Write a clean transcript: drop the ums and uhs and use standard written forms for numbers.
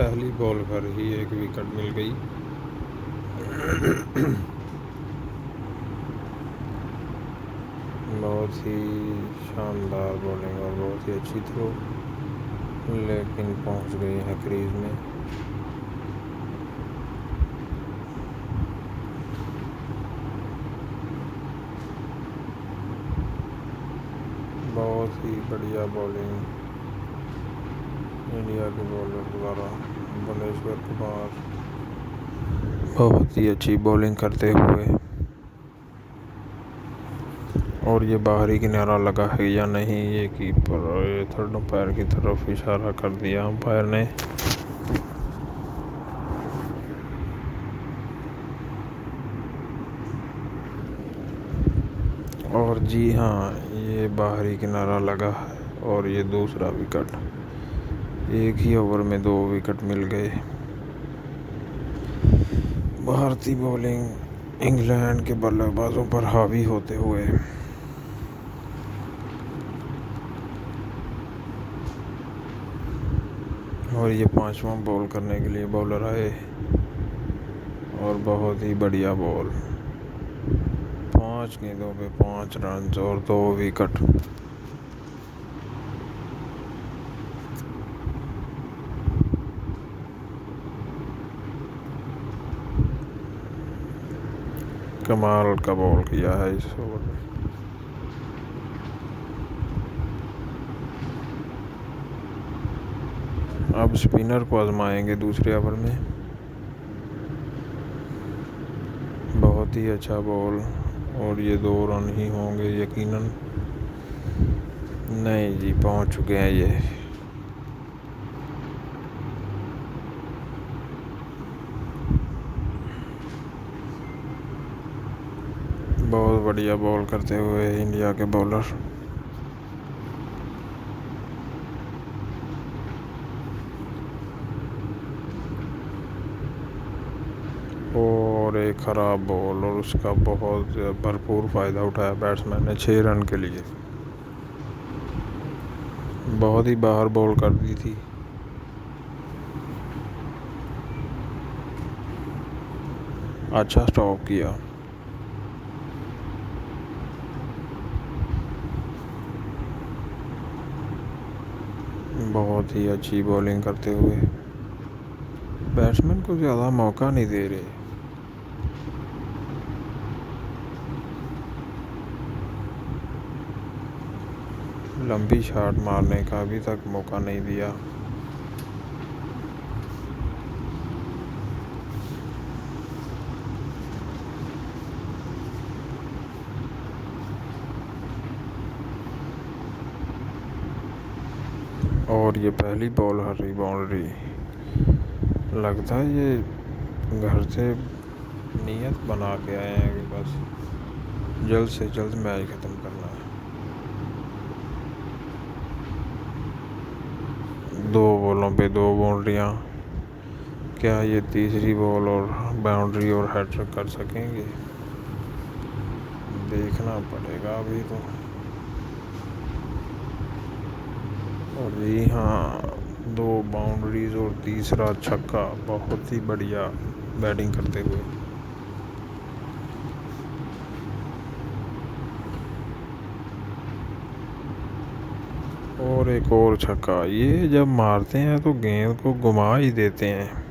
पहली बॉल पर ही एक विकेट मिल गई। बहुत ही शानदार बॉलिंग और बहुत ही अच्छी थ्रो, लेकिन पहुंच गई है क्रीज में। बहुत ही बढ़िया बॉलिंग इंडिया के बॉलर द्वारा। भुवनेश्वर कुमार बहुत ही अच्छी बॉलिंग करते हुए, और ये बाहरी किनारा लगा है या नहीं, ये कीपर थर्ड अंपायर की तरफ इशारा कर दिया अंपायर ने। और जी हाँ, ये बाहरी किनारा लगा है और ये दूसरा विकेट। एक ही ओवर में 2 विकेट मिल गए। भारतीय बॉलिंग इंग्लैंड के बल्लेबाजों पर हावी होते हुए और ये 5वां बॉल करने के लिए बॉलर आए और बहुत ही बढ़िया बॉल। 5 गेंदों पे 5 रन और 2 विकेट। कमाल का बॉल किया है इस ओवर में। अब स्पिनर को आजमाएंगे दूसरे ओवर में। बहुत ही अच्छा बॉल, और ये 2 रन ही होंगे यकीनन। नहीं जी, पहुंच चुके हैं ये। बहुत बढ़िया बॉल करते हुए इंडिया के बॉलर। और एक खराब बॉल, और उसका बहुत भरपूर फ़ायदा उठाया बैट्समैन ने 6 रन के लिए। बहुत ही बाहर बॉल कर दी थी। अच्छा स्टॉप किया। बहुत ही अच्छी बॉलिंग करते हुए बैट्समैन को ज़्यादा मौका नहीं दे रहे। लंबी शॉट मारने का अभी तक मौका नहीं दिया। और ये पहली बॉल हरी बाउंड्री। लगता है ये घर से नियत बना के आए हैं कि बस जल्द से जल्द मैच ख़त्म करना है। 2 बॉलों पे 2 बाउंड्रियाँ। क्या ये तीसरी बॉल और बाउंड्री और हैट्रिक कर सकेंगे? देखना पड़ेगा अभी तो। और जी हाँ, 2 बाउंड्रीज और तीसरा छक्का। बहुत ही बढ़िया बैटिंग करते हुए। और एक और छक्का। ये जब मारते हैं तो गेंद को घुमा ही देते हैं।